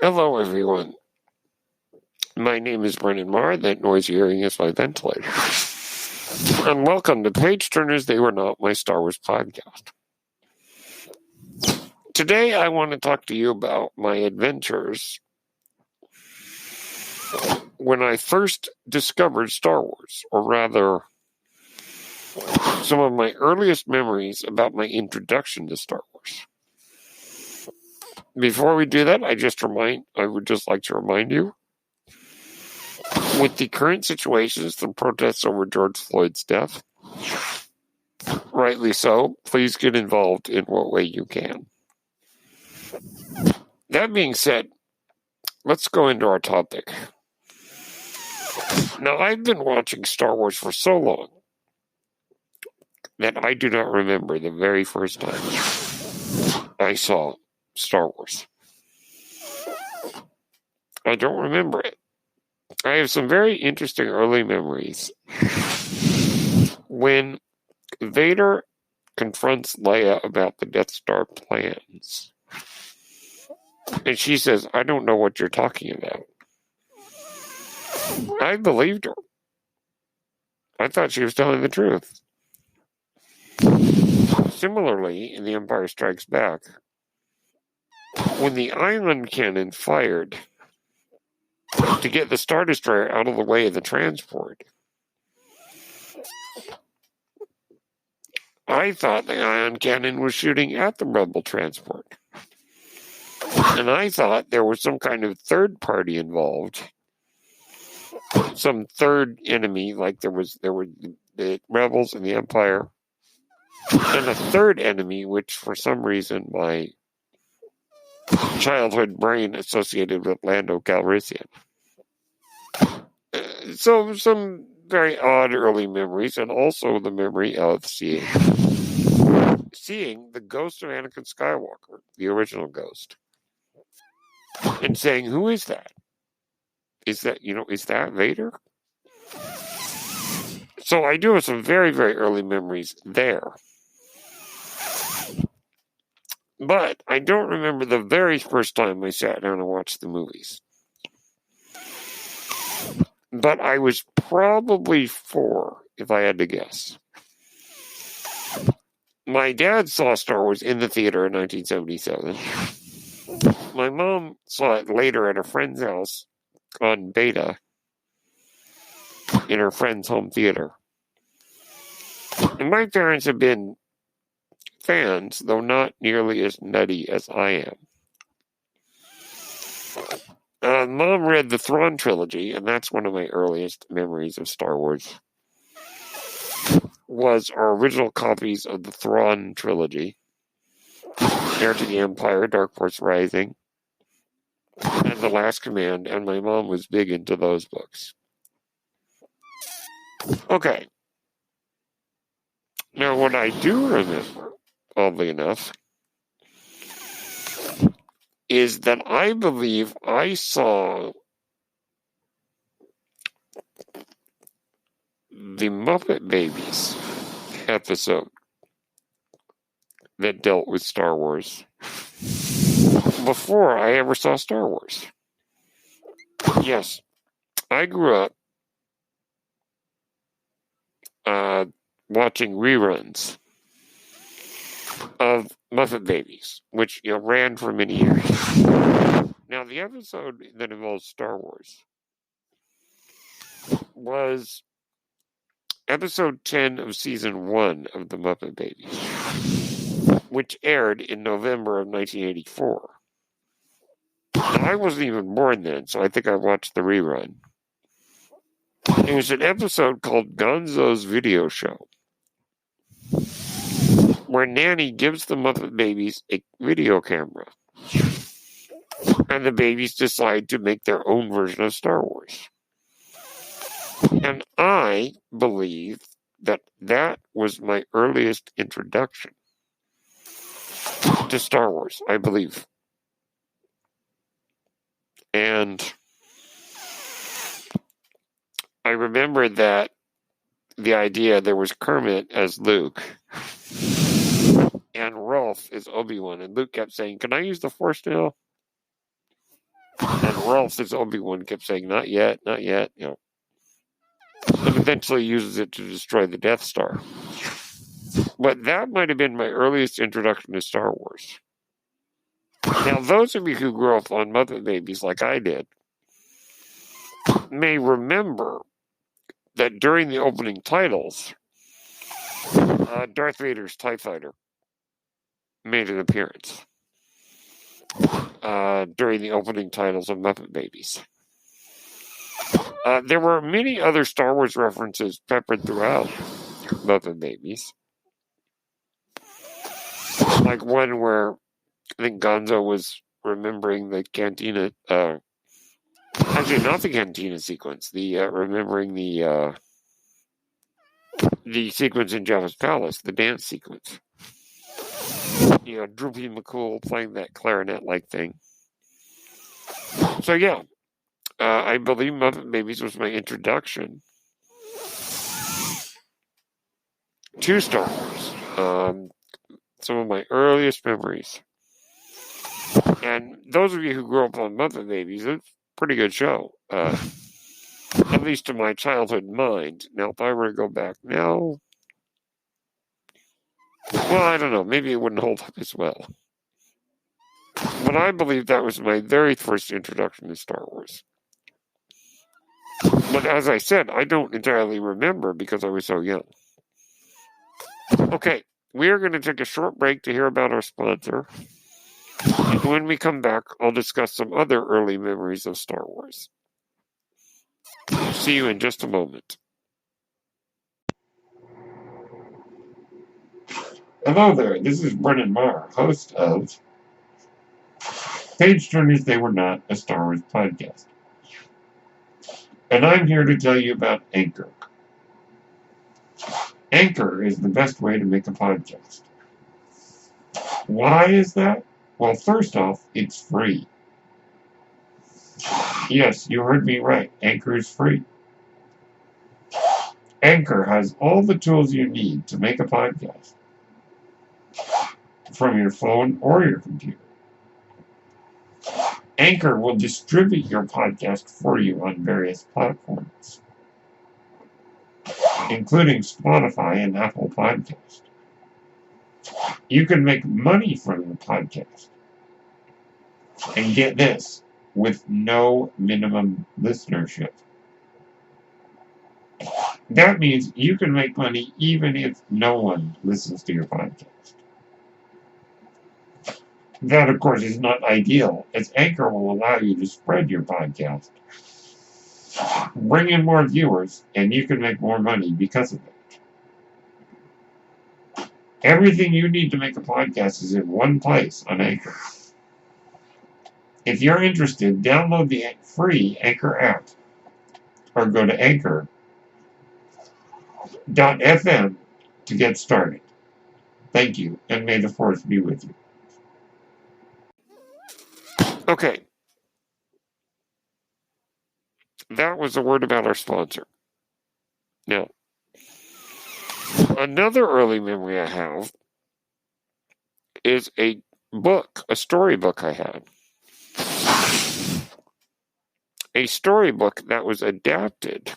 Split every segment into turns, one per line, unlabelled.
Hello, everyone. My name is Brennan Marr. That noise you're hearing is my ventilator. And welcome to Page Turners They Were Not, my Star Wars podcast. Today, I want to talk to you about my adventures when I first discovered Star Wars, or rather, some of my earliest memories about my introduction to Star Wars. Before we do that, I would just like to remind you, with the current situations, the protests over George Floyd's death, rightly so, please get involved in what way you can. That being said, let's go into our topic. Now, I've been watching Star Wars for so long that I do not remember the very first time I saw Star Wars. I don't remember it. I have some very interesting early memories when Vader confronts Leia about the Death Star plans. And she says, "I don't know what you're talking about." I believed her. I thought she was telling the truth. Similarly, in The Empire Strikes Back, when the ion cannon fired to get the Star Destroyer out of the way of the transport, I thought the ion cannon was shooting at the Rebel transport. And I thought there was some kind of third party involved. Some third enemy, like there were the Rebels and the Empire, and a third enemy, which for some reason my childhood brain associated with Lando Calrissian. So some very odd early memories, and also the memory of seeing the ghost of Anakin Skywalker, the original ghost, and saying, "Who is that? Is that Vader?" So I do have some very, very early memories there. But I don't remember the very first time I sat down and watched the movies. But I was probably 4, if I had to guess. My dad saw Star Wars in the theater in 1977. My mom saw it later at a friend's house on beta in her friend's home theater. And my parents have been fans, though not nearly as nutty as I am. Mom read the Thrawn trilogy, and that's one of my earliest memories of Star Wars. Was our original copies of the Thrawn trilogy, Heir to the Empire, Dark Force Rising, and The Last Command, and my mom was big into those books. Okay. Now, what I do remember, oddly enough, is that I believe I saw the Muppet Babies episode that dealt with Star Wars before I ever saw Star Wars. Yes, I grew up watching reruns of Muppet Babies, which ran for many years. Now, the episode that involves Star Wars was episode 10 of season 1 of the Muppet Babies, which aired in November of 1984. Now, I wasn't even born then, so I think I watched the rerun. It was an episode called Gonzo's Video Show, where Nanny gives the Muppet Babies a video camera, and the babies decide to make their own version of Star Wars. And I believe that was my earliest introduction to Star Wars, I believe. And I remember that the idea there was Kermit as Luke and Rolf as Obi-Wan, and Luke kept saying, "Can I use the Force now?" And Ralph, as Obi-Wan, kept saying, not yet, and eventually uses it to destroy the Death Star. But that might have been my earliest introduction to Star Wars. Now, those of you who grew up on Muppet Babies like I did may remember that during the opening titles, Darth Vader's TIE Fighter made an appearance during the opening titles of Muppet Babies. There were many other Star Wars references peppered throughout Muppet Babies. Like one where I think Gonzo was remembering the cantina. Actually, not the cantina sequence. Remembering the sequence in Jabba's palace, the dance sequence. Droopy McCool playing that clarinet-like thing. So yeah, I believe Muppet Babies was my introduction to Star Wars. Some of my earliest memories. And those of you who grew up on Muppet Babies, it's a pretty good show. At least to my childhood mind. Now, if I were to go back now, well, I don't know. Maybe it wouldn't hold up as well. But I believe that was my very first introduction to Star Wars. But as I said, I don't entirely remember because I was so young. Okay, we are going to take a short break to hear about our sponsor. And when we come back, I'll discuss some other early memories of Star Wars. See you in just a moment. Hello there, this is Brennan Marr, host of Page Turners They Were Not, a Star Wars podcast. And I'm here to tell you about Anchor. Anchor is the best way to make a podcast. Why is that? Well, first off, it's free. Yes, you heard me right. Anchor is free. Anchor has all the tools you need to make a podcast from your phone or your computer. Anchor will distribute your podcast for you on various platforms, including Spotify and Apple Podcasts. You can make money from your podcast. And get this, with no minimum listenership. That means you can make money even if no one listens to your podcast. That, of course, is not ideal, as Anchor will allow you to spread your podcast, bring in more viewers, and you can make more money because of it. Everything you need to make a podcast is in one place on Anchor. If you're interested, download the free Anchor app or go to anchor.fm to get started. Thank you, and may the Force be with you. Okay. That was a word about our sponsor. Now, another early memory I have is a storybook I had. A storybook that was adapted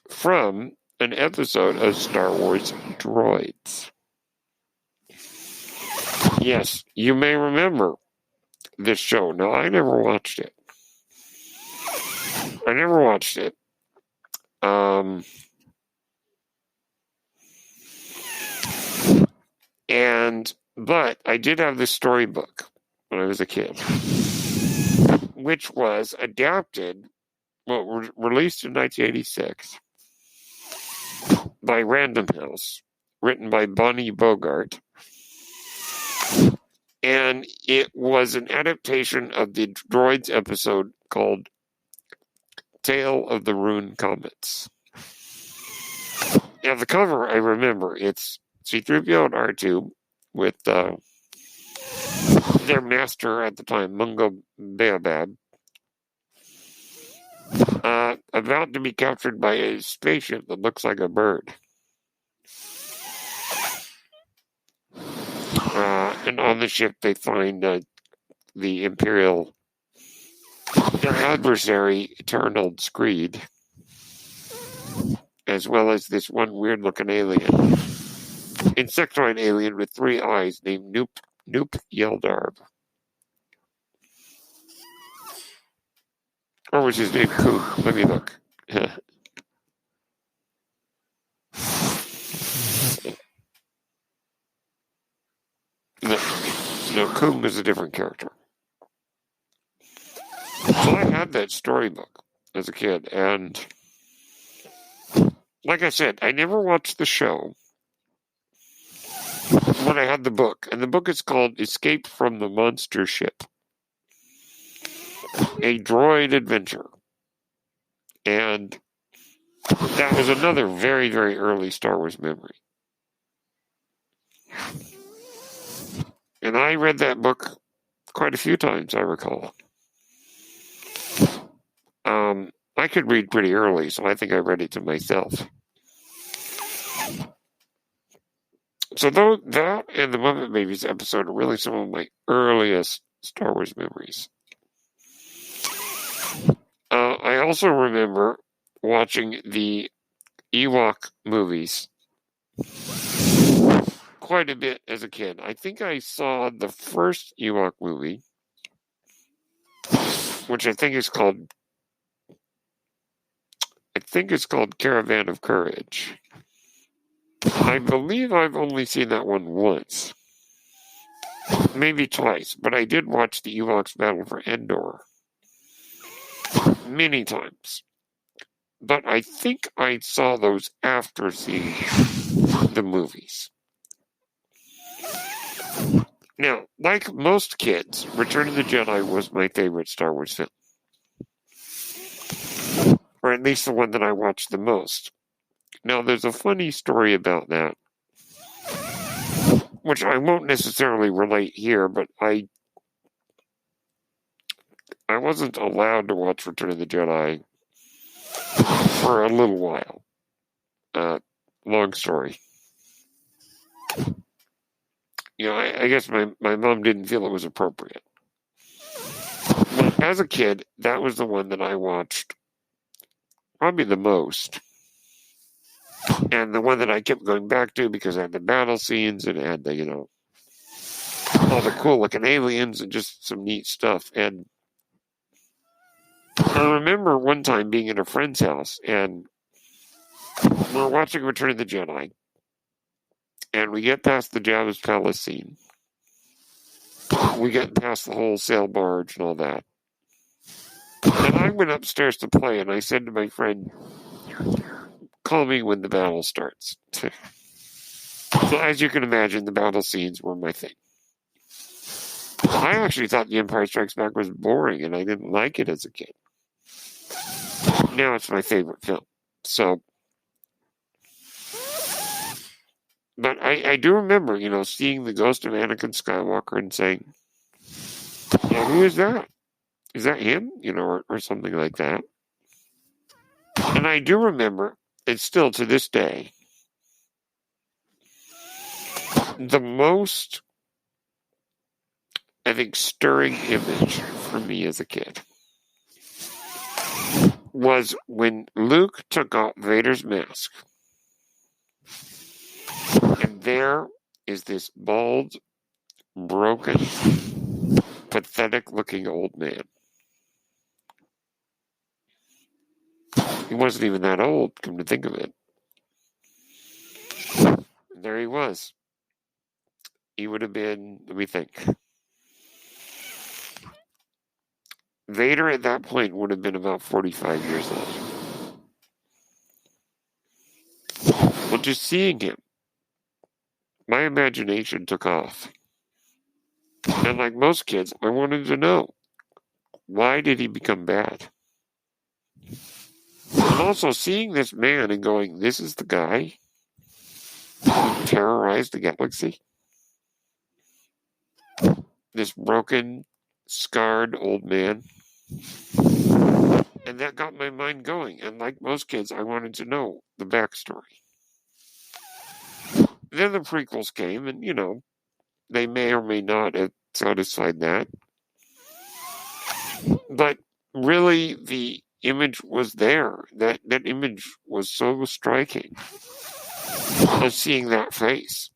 from an episode of Star Wars Droids. Yes, you may remember this show. Now, I never watched it. But I did have this storybook when I was a kid, which was adapted, released in 1986 by Random House, written by Bonnie Bogart. And it was an adaptation of the Droids episode called Tale of the Rune Comets. Now, the cover, I remember, it's C-3PO and R2 with their master at the time, Mungo Beobab, about to be captured by a spaceship that looks like a bird. And on the ship, they find the Imperial adversary turned old Screed, as well as this one weird-looking alien, insectoid alien with 3 eyes named Noop Yeldarb. Or was his name Coop? Let me look. No, Coop is a different character. So I had that storybook as a kid, and like I said, I never watched the show, but I had the book, and the book is called Escape from the Monster Ship, a droid adventure. And that was another very, very early Star Wars memory. And I read that book quite a few times, I recall. I could read pretty early, so I think I read it to myself. So that and the Muppet Babies episode are really some of my earliest Star Wars memories. I also remember watching the Ewok movies quite a bit as a kid. I think I saw the first Ewok movie, which I think is called Caravan of Courage. I believe I've only seen that one once. Maybe twice, but I did watch the Ewoks Battle for Endor many times. But I think I saw those after seeing the movies. Now, like most kids, Return of the Jedi was my favorite Star Wars film. Or at least the one that I watched the most. Now, there's a funny story about that, which I won't necessarily relate here, but I wasn't allowed to watch Return of the Jedi for a little while. Long story. I guess my mom didn't feel it was appropriate. But as a kid, that was the one that I watched probably the most. And the one that I kept going back to because it had the battle scenes and it had the, all the cool looking aliens and just some neat stuff. And I remember one time being at a friend's house and we're watching Return of the Jedi. And we get past the Jabba's palace scene. We get past the whole sail barge and all that. And I went upstairs to play and I said to my friend, call me when the battle starts. So as you can imagine, the battle scenes were my thing. I actually thought The Empire Strikes Back was boring and I didn't like it as a kid. Now it's my favorite film. So, but I do remember, seeing the ghost of Anakin Skywalker and saying, who is that? Is that him? Or something like that. And I do remember, it's still to this day, the most, I think, stirring image for me as a kid was when Luke took off Vader's mask. And there is this bald, broken, pathetic-looking old man. He wasn't even that old, come to think of it. And there he was. He would have been, let me think. Vader at that point would have been about 45 years old. Well, just seeing him, my imagination took off. And like most kids, I wanted to know, why did he become bad? And also seeing this man and going, this is the guy who terrorized the galaxy? This broken, scarred old man? And that got my mind going. And like most kids, I wanted to know the backstory. Then the prequels came, and, they may or may not have satisfied that. But really, the image was there. That image was so striking of seeing that face.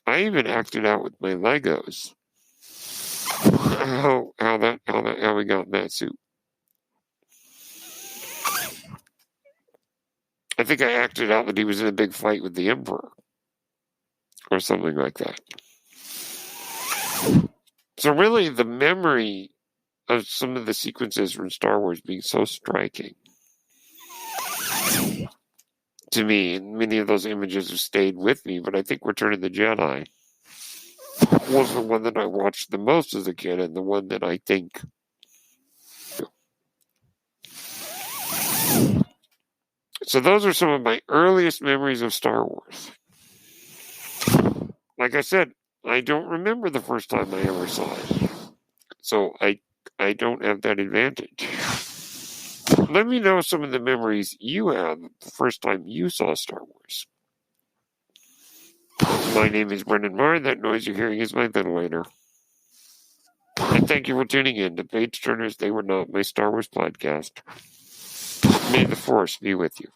I even acted out with my Legos how we got in that suit. I think I acted out that he was in a big fight with the Emperor or something like that. So really, the memory of some of the sequences from Star Wars being so striking to me, and many of those images have stayed with me, but I think Return of the Jedi was the one that I watched the most as a kid, and the one that I think. So those are some of my earliest memories of Star Wars. Like I said, I don't remember the first time I ever saw it. So I don't have that advantage. Let me know some of the memories you have the first time you saw Star Wars. My name is Brendan Marr. That noise you're hearing is my ventilator. And thank you for tuning in to Page Turners They Were Not, my Star Wars podcast. May the Force be with you.